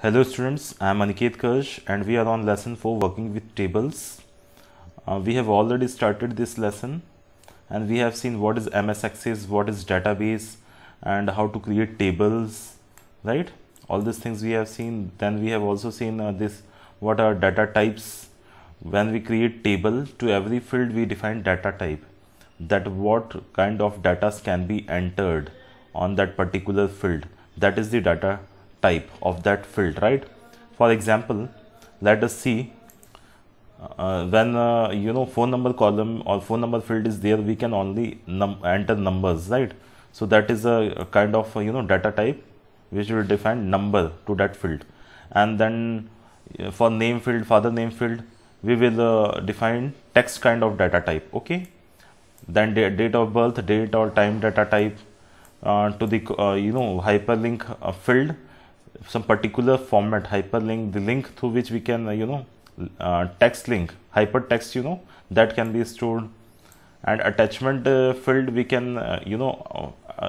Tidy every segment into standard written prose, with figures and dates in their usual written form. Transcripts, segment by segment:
Hello students, I am Aniket Kirsch and we are on lesson 4 working with tables. We have already started this lesson and we have seen what is MS Access, what is database and how to create tables, right? All these things we have seen. Then we have also seen this what are data types. When we create table, to every field we define data type, that what kind of data can be entered on that particular field. That is the data type of that field, right? For example, let us see when phone number column or phone number field is there, we can only enter numbers, right? So that is a kind of data type which will define number to that field. And then for name field, father name field, we will define text kind of data type. Okay, then date of birth, date or time data type. To the hyperlink field, some particular format, hyperlink, the link through which we can text link, hypertext, that can be stored. And attachment field, we can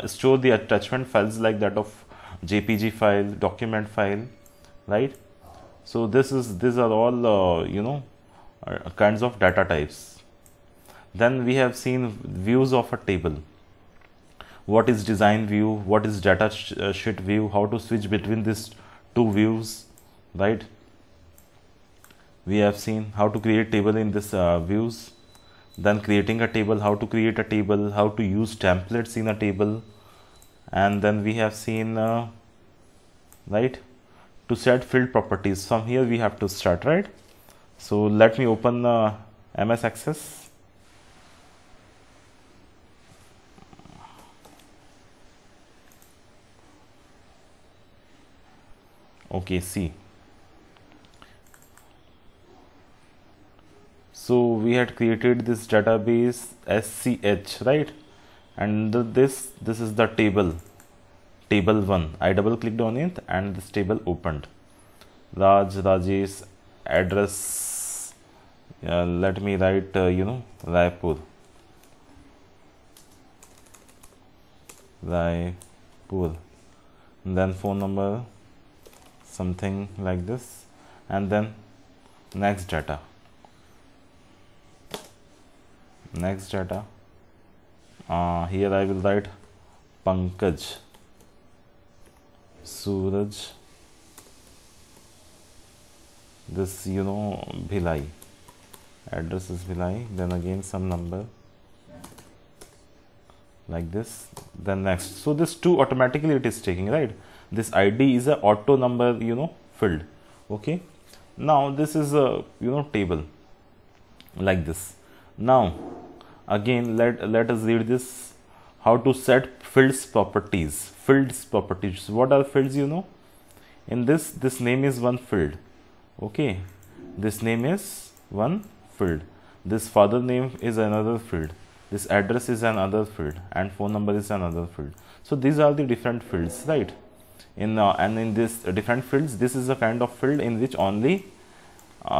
store the attachment files like that of JPG file, document file, right? So these are all kinds of data types. Then we have seen views of a table. What is design view, what is data sheet view, how to switch between these two views, right? We have seen how to create table in this views. Then creating a table, how to create a table, how to use templates in a table. And then we have seen right, to set field properties. From here we have to start, right? So let me open MS Access. Okay, see, so we had created this database SCH, right? And this is the table 1. I double clicked on it and this table opened. Rajesh, address, let me write Raipur, and then phone number, something like this, and then next data. Here I will write Pankaj, Suraj, this Bhilai, address is Bhilai, then again some number like this, then next. So this 2 automatically it is taking, right? This ID is a auto number field. Okay, now this is a table like this. Now again let us read this, how to set fields properties. What are fields? In this name is one field. Okay, this name is one field, this father name is another field, this address is another field, and phone number is another field. So these are the different fields, right? And in this different fields, this is a kind of field in which only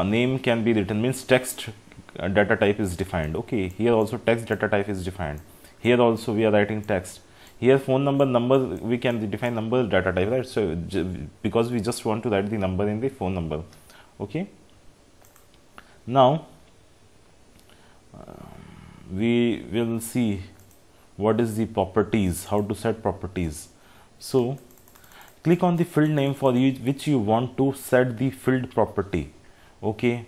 name can be written, means text data type is defined. Okay, here also text data type is defined. Here also we are writing text. Here phone number we can define number data type, right? So because we just want to write the number in the phone number. Okay, now we will see what is the properties, how to set properties. So click on the field name for which you want to set the field property. Okay,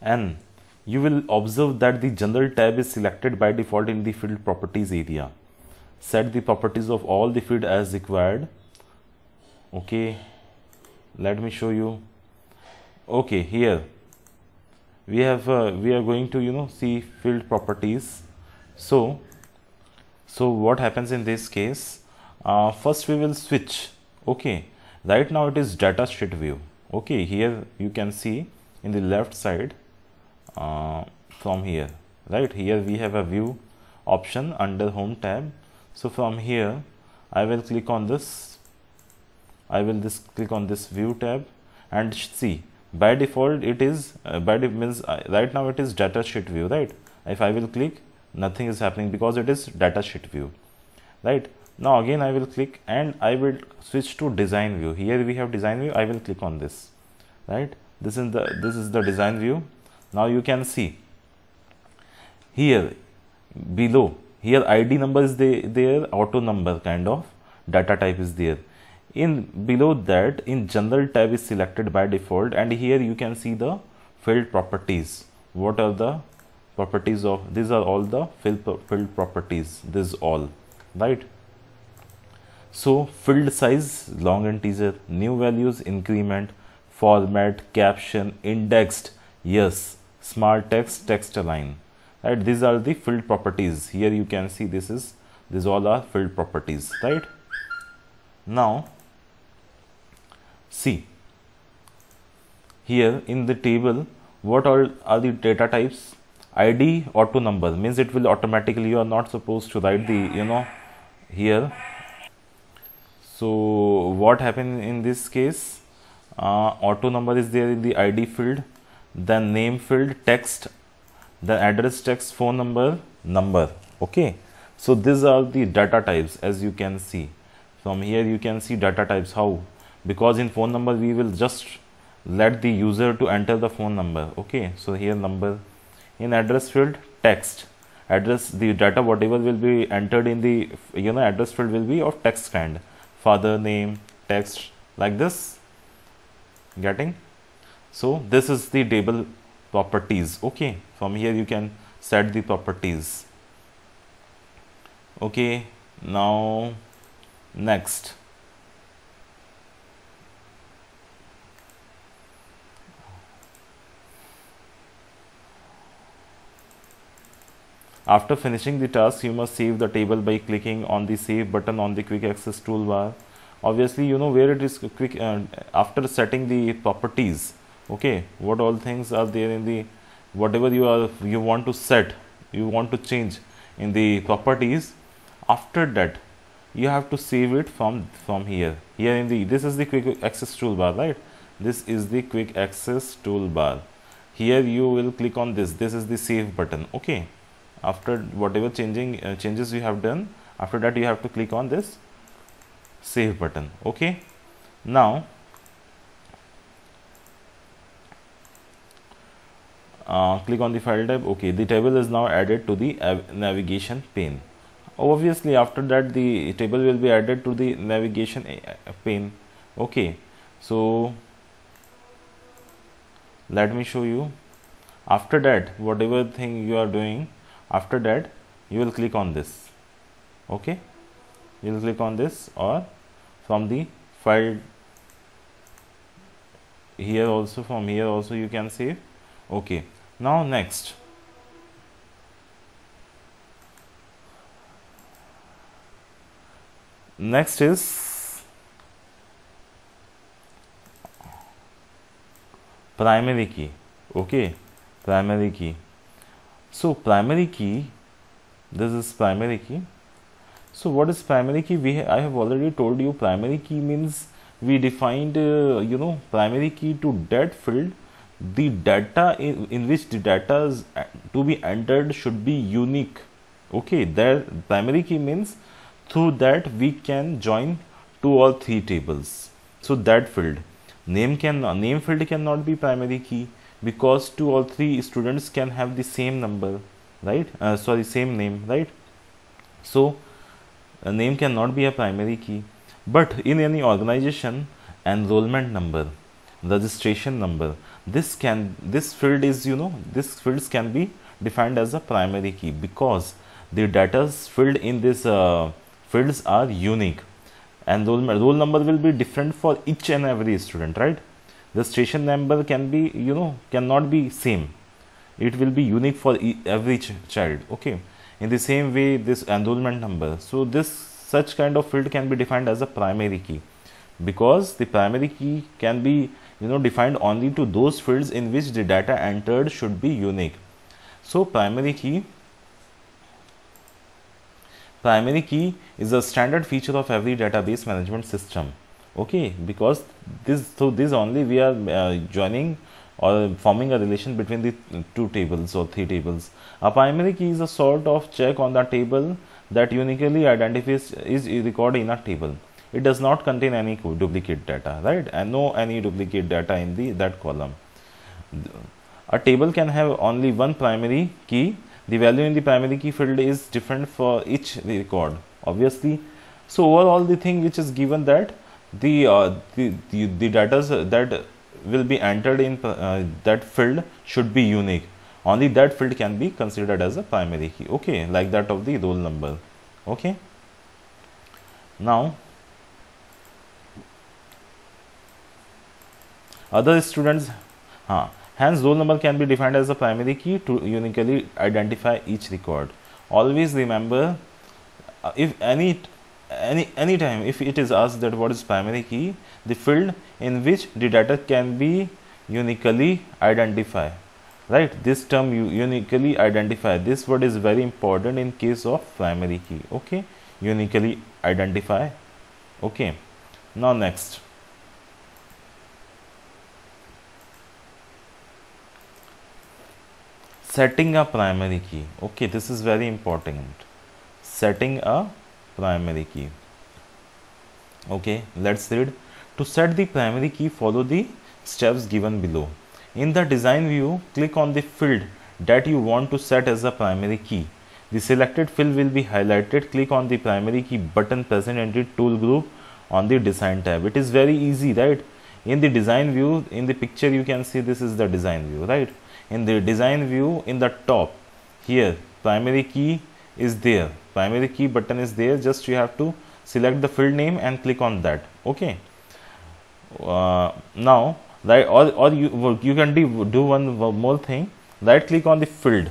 and you will observe that the general tab is selected by default in the field properties area. Set the properties of all the field as required. Okay, let me show you. Okay, here we are going to see field properties. So what happens in this case? First we will switch. Okay, right now it is data sheet view. Okay, here you can see in the left side from here, right? Here we have a view option under home tab. So from here I will click on this, click on this view tab, and see by default it is right now it is data sheet view, right? If I will click, nothing is happening because it is data sheet view, right? Now again I will click and I will switch to design view. Here we have design view. I will click on this, right? This is the design view. Now you can see here below, here ID number is there, auto number kind of data type is there. In below that, in general tab is selected by default, and here you can see the field properties. What are the properties of, these are all the field properties, this is all, right? So field size long integer, new values increment, format, caption, indexed, yes, smart text, text align, right? These are the field properties. Here you can see these all are field properties, right? Now see here in the table, what all are the data types? ID auto number means it will automatically, you are not supposed to write the here. So what happened in this case? Auto number is there in the ID field, then name field, text, then address, text, phone number, number. Okay, so these are the data types. As you can see from here, you can see data types. How? Because in phone number we will just let the user to enter the phone number. Okay, so here number. In address field, text, address, the data whatever will be entered in the address field will be of text kind, father name, text, like this. Getting? So this is the table properties. Okay, from here you can set the properties. Okay, now next, after finishing the task, you must save the table by clicking on the save button on the quick access toolbar. Obviously, you know where it is quick. After setting the properties, okay, what all things are there in the whatever you want to set, you want to change in the properties. After that, you have to save it from here. Here in the, this is the quick access toolbar, right? This is the quick access toolbar. Here you will click on this. This is the save button. Okay. After whatever changes you have done, after that you have to click on this save button. Okay, now click on the file type. Okay, the table is now added to the navigation pane. Obviously after that the table will be added to the navigation pane. Okay, so let me show you. After that, whatever thing you are doing, after that you will click on this. Okay, you will click on this, or from the file here also, from here also you can save. Okay, now next, is primary key. Okay, primary key. So primary key, this is primary key. So what is primary key? I have already told you, primary key means we defined primary key to that field, the data in which the data is to be entered should be unique. Okay, that primary key means through that we can join 2 or 3 tables. So that field, name field cannot be primary key, because 2 or 3 students can have the same number, right? Same name, right? So a name cannot be a primary key. But in any organization, enrollment number, registration number, this field is, this fields can be defined as a primary key, because the data filled in this fields are unique, and roll number will be different for each and every student, right? The station number can be, cannot be same. It will be unique for every child. Okay. In the same way, this enrollment number. So such kind of field can be defined as a primary key, because the primary key can be, defined only to those fields in which the data entered should be unique. So primary key is a standard feature of every database management system. Okay, because this only we are joining or forming a relation between the 2 tables or 3 tables. A primary key is a sort of check on the table that uniquely identifies is recorded in a table. It does not contain any duplicate data, right? And no any duplicate data in that column. A table can have only one primary key. The value in the primary key field is different for each record, obviously. So overall, the thing which is given that the data that will be entered in that field should be unique. Only that field can be considered as a primary key. Okay, like that of the roll number. Okay. Now, other students, hence roll number can be defined as a primary key to uniquely identify each record. Always remember, if any time if it is asked that what is primary key, the field in which the data can be uniquely identified, right? This term uniquely identify, this word is very important in case of primary key. Okay, uniquely identify. Okay, now next, setting a primary key. Okay, this is very important. Setting a primary key. Okay, let's read. To set the primary key, follow the steps given below. In the design view, click on the field that you want to set as a primary key. The selected field will be highlighted. Click on the primary key button present in the tool group on the design tab. It is very easy, right? In the design view, in the picture you can see this is the design view, right? In the design view, in the top here, primary key is there, primary key button is there. Just you have to select the field name and click on that. Okay, now right, or you can do one more thing. Right click on the field.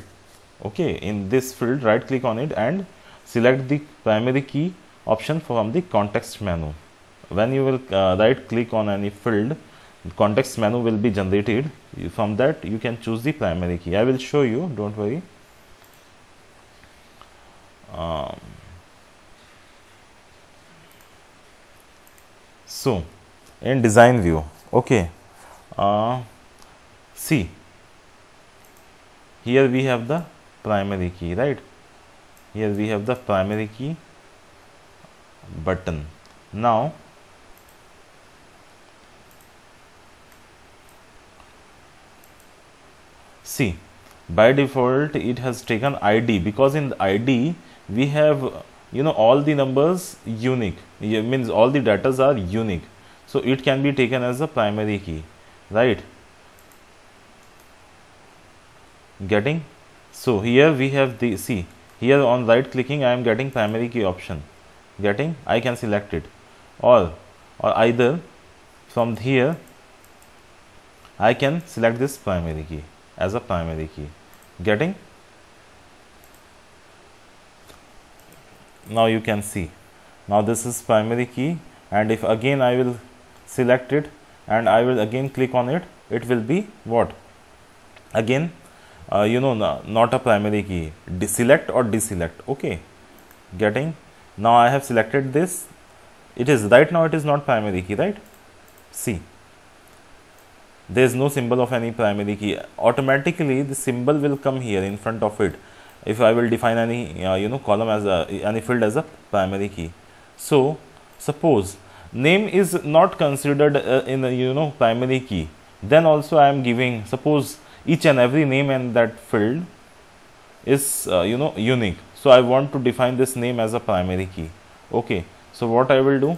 Okay, in this field right click on it and select the primary key option from the context menu. When you will right click on any field, context menu will be generated. From that you can choose the primary key. I will show you, don't worry. So in design view, okay, see here we have the primary key, right? Here we have the primary key button. Now see, by default it has taken ID, because in the ID we have, you know, all the numbers unique. It means all the datas are unique, so it can be taken as a primary key, right? Getting? So here we have the, see here on right clicking I am getting primary key option, getting, I can select it, or either from here I can select this primary key as a primary key, getting? Now you can see, now this is primary key, and if again I will select it and I will again click on it, it will be what? Again you know, not a primary key, deselect or deselect. Okay, getting? Now I have selected this, it is right now it is not primary key, right? See, there is no symbol of any primary key. Automatically the symbol will come here in front of it if I will define any you know, column as a, any field as a primary key. So suppose name is not considered in a, you know, primary key, then also I am giving, suppose each and every name in that field is you know, unique, so I want to define this name as a primary key. Okay, so what I will do,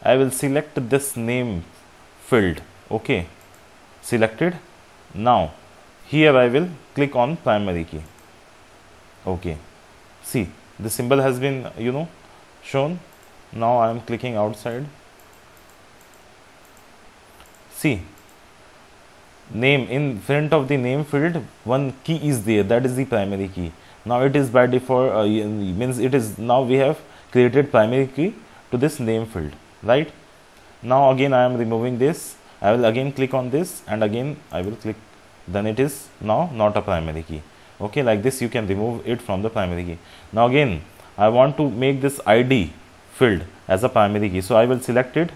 I will select this name field. Okay, selected. Now here I will click on primary key. Okay, see the symbol has been, you know, shown. Now I am clicking outside. See, name, in front of the name field one key is there, that is the primary key. Now it is by default means it is, now we have created primary key to this name field, right? Now again I am removing this, I will again click on this and again I will click, then it is now not a primary key. Okay, like this you can remove it from the primary key. Now again I want to make this ID field as a primary key, so I will select it.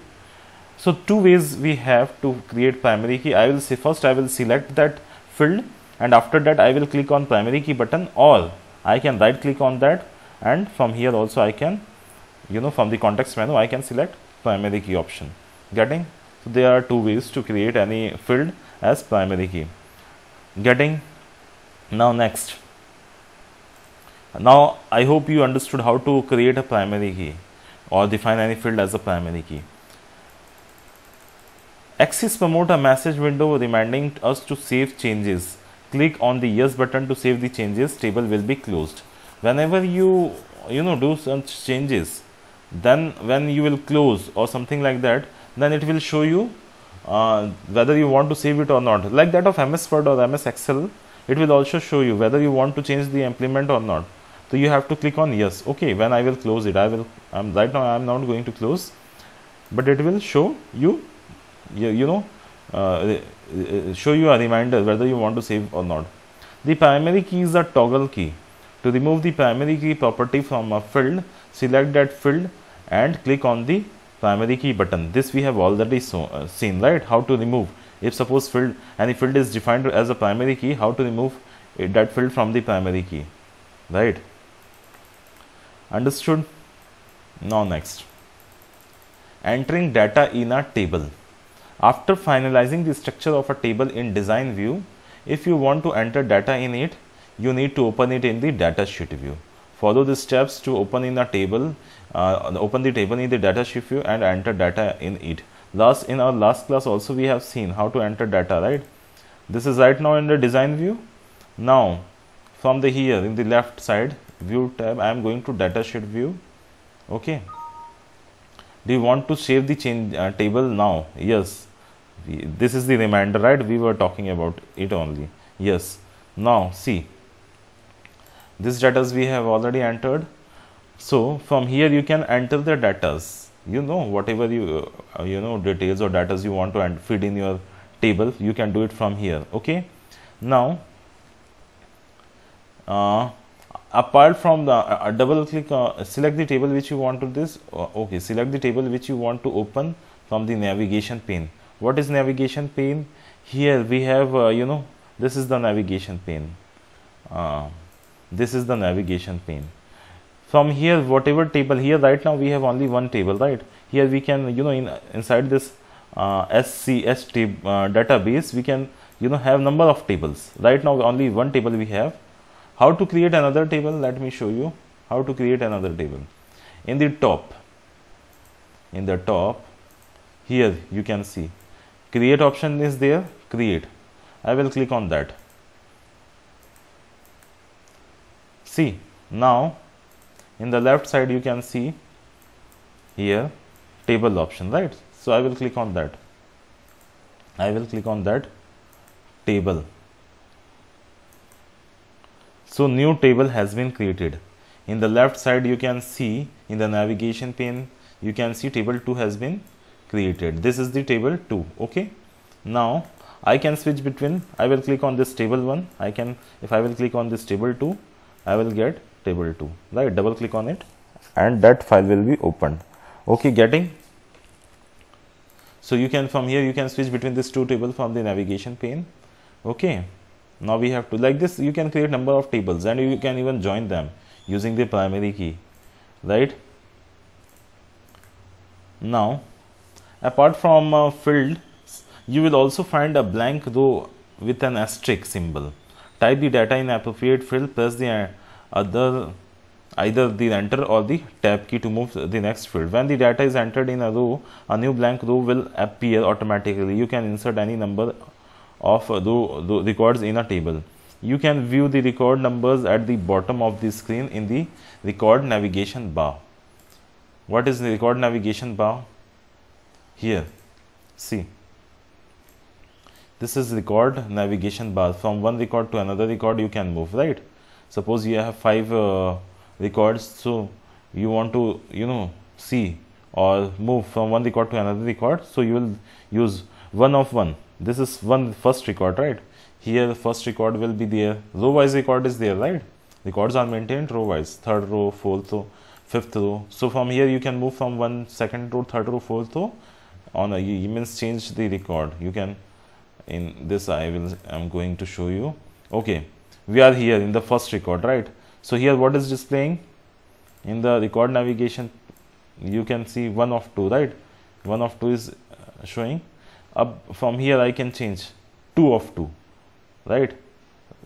So two ways we have to create primary key. I will say, first I will select that field and after that I will click on primary key button, or I can right click on that and from here also I can, from the context menu I can select primary key option. Getting? So there are two ways to create any field as primary key. Getting? Now next, now I hope you understood how to create a primary key or define any field as a primary key. Axis promote a message window reminding us to save changes. Click on the yes button to save the changes. Table will be closed. Whenever you do such changes, then when you will close or something like that, then it will show you whether you want to save it or not. Like that of MS Word or MS Excel, it will also show you whether you want to change the implement or not. So you have to click on yes. Okay, when I will close it, right now I am not going to close, but it will show you, show you a reminder whether you want to save or not. The primary key is a toggle key. To remove the primary key property from a field, select that field and click on the primary key button. This we have already seen, right? How to remove. If suppose any field is defined as a primary key, how to remove that field from the primary key, right? Understood? Now next, entering data in a table. After finalizing the structure of a table in design view, if you want to enter data in it, you need to open it in the datasheet view. Follow the steps to open in a table, open the table in the datasheet view and enter data in it. In our last class also we have seen how to enter data, right? This is right now in the design view. Now from the here in the left side view tab, I am going to datasheet view. Okay. Do you want to save the change table now? Yes. This is the reminder, right? We were talking about it only. Yes. Now see, this data we have already entered. So from here you can enter the datas. Whatever details or datas you want to feed in your table, you can do it from here. Okay. Now apart from the double click, select the table which you want to this. Okay, select the table which you want to open from the navigation pane. What is navigation pane? Here we have this is the navigation pane. This is the navigation pane. From here, whatever table, here right now we have only one table, right? Here we can inside this SCS database we can have number of tables. Right now only one table we have. How to create another table? Let me show you how to create another table. In the top here you can see create option is there. Create. I will click on that. See, now in the left side you can see here table option, right? So I will click on that. I will click on that table. So new table has been created. In the left side you can see in the navigation pane, you can see table 2 has been created. This is the table 2. Okay. Now I can switch between, I will click on this table 1. If I will click on this table 2, I will get table 2, right? Double click on it and that file will be opened. Okay, getting? So you can, from here you can switch between these two tables from the navigation pane. Okay. Now we have to, like this you can create number of tables and you can even join them using the primary key, right? Now apart from field, you will also find a blank row with an asterisk symbol. Type the data in appropriate field, press the either the enter or the tab key to move the next field. When the data is entered in a row, a new blank row will appear automatically. You can insert any number of records in a table. You can view the record numbers at the bottom of the screen in the record navigation bar. What is the record navigation bar? Here, see. This is record navigation bar. From one record to another record you can move, right? Suppose you have 5 records, so you want to see or move from one record to another record, so you will use one of one. This is first record, right? Here the first record will be there. Row wise record is there, right? Records are maintained row wise, third row, fourth row, fifth row. So from here you can move from one second row, third row, fourth row on you means change the record. You can, in this I'm going to show you. Okay, we are here in the first record, right? So here what is displaying? in the record navigation you can see 1 of 2, right? 1 of 2 is showing. Up from here I can change 2 of 2, right?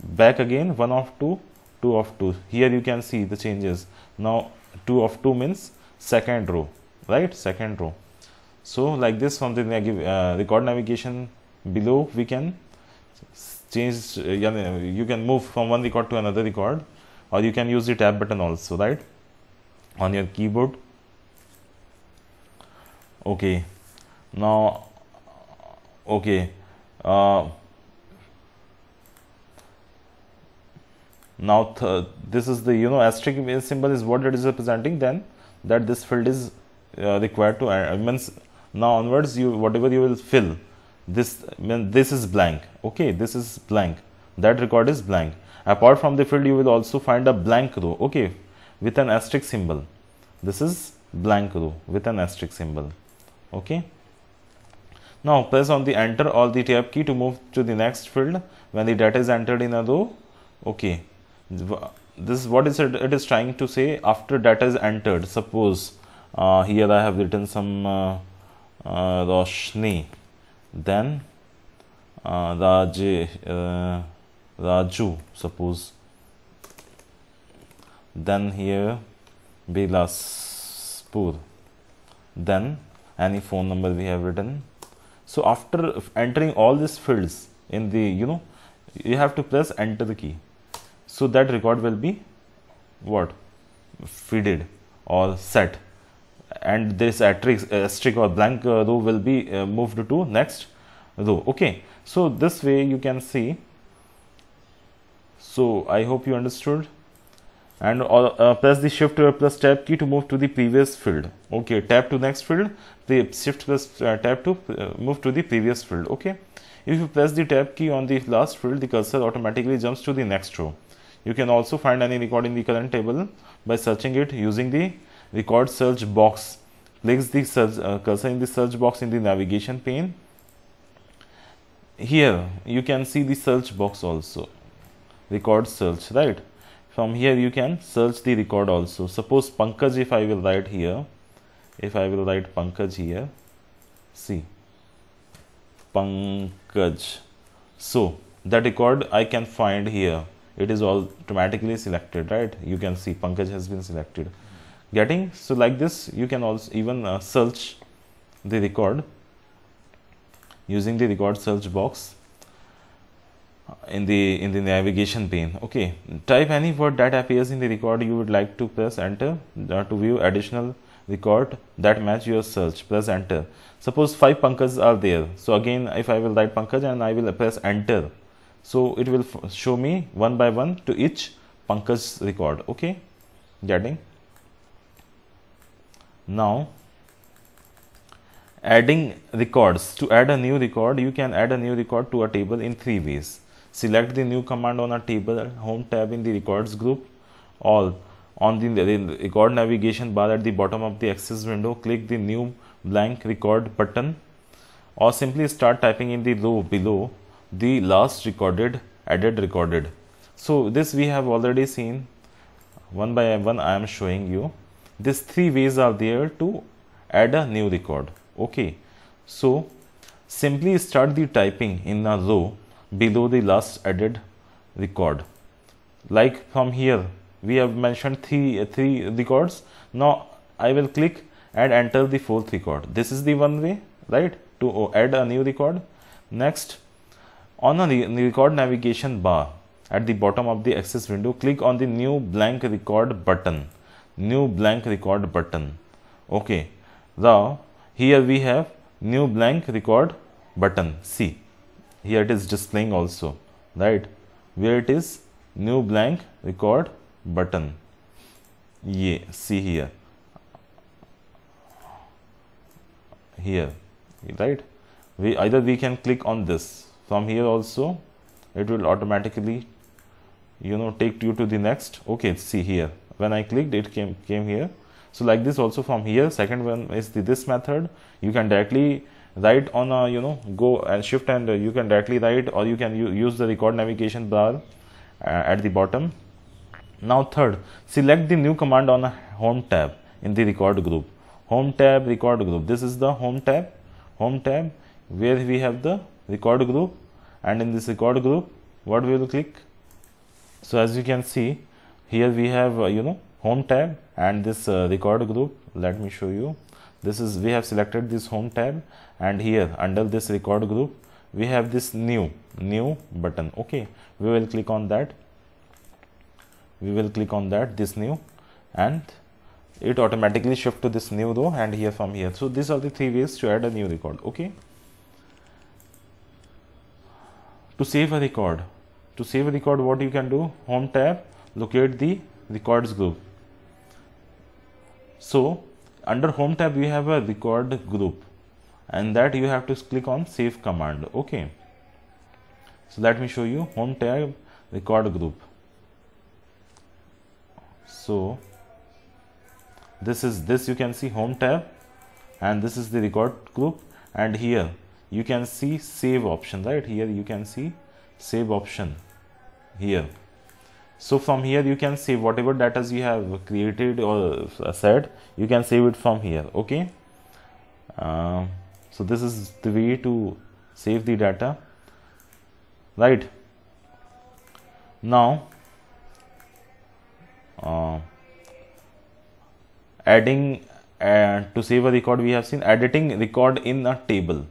Back again 1 of 2, 2 of 2. Here you can see the changes. Now 2 of 2 means second row, right? Second row. So like this, from the record navigation below we can change, you can move from one record to another record, or you can use the tab button also, right, on your keyboard. Okay, now okay, now this is the asterisk symbol is what it is representing, then that this field is required to means now onwards you whatever you will fill, this is blank. Okay, this is blank, that record is blank. Apart from the field you will also find a blank row, okay, with an asterisk symbol. This is blank row with an asterisk symbol. Okay, now press on the enter or the tab key to move to the next field when the data is entered in a row. Okay, this is what it is trying to say. After data is entered, suppose here I have written some Roshni, then Raju, suppose, then here Bilaspur, then any phone number we have written. So after entering all these fields in the you have to press enter key, so that record will be what, fed or set, and this asterisk or blank row will be moved to next row. Okay, so this way you can see. So I hope you understood, and press the shift plus tab key to move to the previous field. Okay, tap to next field, the shift plus tab to move to the previous field. Okay, if you press the tab key on the last field, the cursor automatically jumps to the next row. You can also find any record in the current table by searching it using the record search box. Place the cursor in the search box in the navigation pane. Here you can see the search box also, record search, right? From here you can search the record also. Suppose Pankaj, if I will write here, if I will write Pankaj here, see Pankaj, so that record I can find here. It is automatically selected, right? You can see Pankaj has been selected. Getting? So like this you can also even search the record using the record search box in the navigation pane. Okay, type any word that appears in the record you would like to press enter. To view additional record that match your search, press enter. Suppose 5 Pankaj are there, so again if I will write Pankaj and I will press enter, so it will show me one by one to each Pankaj record. Okay, getting? Now adding records. To add a new record, you can add a new record to a table in 3 ways. Select the new command on a table home tab in the records group, or on the record navigation bar at the bottom of the access window, click the new blank record button, or simply start typing in the row below the last recorded added recorded. So this we have already seen. One by one I am showing you. These 3 ways are there to add a new record. Okay, so simply start the typing in a row below the last added record. Like from here we have mentioned three records. Now I will click and enter the 4th record. This is the one way, right, to add a new record. Next, on a record navigation bar at the bottom of the access window, click on the new blank record button. New blank record button. Okay, now here we have new blank record button. See, here it is displaying also, right, where it is new blank record button. Yeah, see here, right? We can click on this. From here also it will automatically take you to the next. Okay, see here, when I clicked it came here. So like this also from here. Second one is this method. You can directly write on a go and shift, and you can directly write, or you can use the record navigation bar at the bottom. Now third, select the new command on a home tab in the record group. Home tab, record group. This is the home tab where we have the record group, and in this record group what we will click. So as you can see here we have home tab and this record group. Let me show you. This is, we have selected this home tab, and here under this record group we have this new button. Okay, we will click on that. This new, and it automatically shift to this new row, and here from here. So these are the 3 ways to add a new record. Okay, to save a record, what you can do, home tab, locate the records group. So under home tab we have a record group, and that you have to click on save command. Okay, so let me show you home tab, record group. So this you can see home tab, and this is the record group, and here you can see save option, right? Here you can see save option here. So from here you can save whatever data you have created or said, you can save it from here. Okay, so this is the way to save the data, right? Now adding to save a record, we have seen editing record in a table.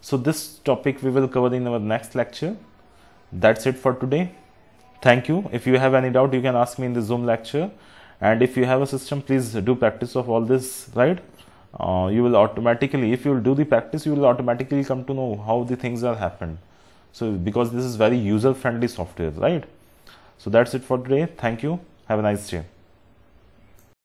So this topic we will cover in our next lecture. That's it for today. Thank you. If you have any doubt, you can ask me in the Zoom lecture, and if you have a system, please do practice of all this, right? You will automatically, if you will do the practice, you will automatically come to know how the things are happened. So because this is very user friendly software, right? So that's it for today. Thank you. Have a nice day.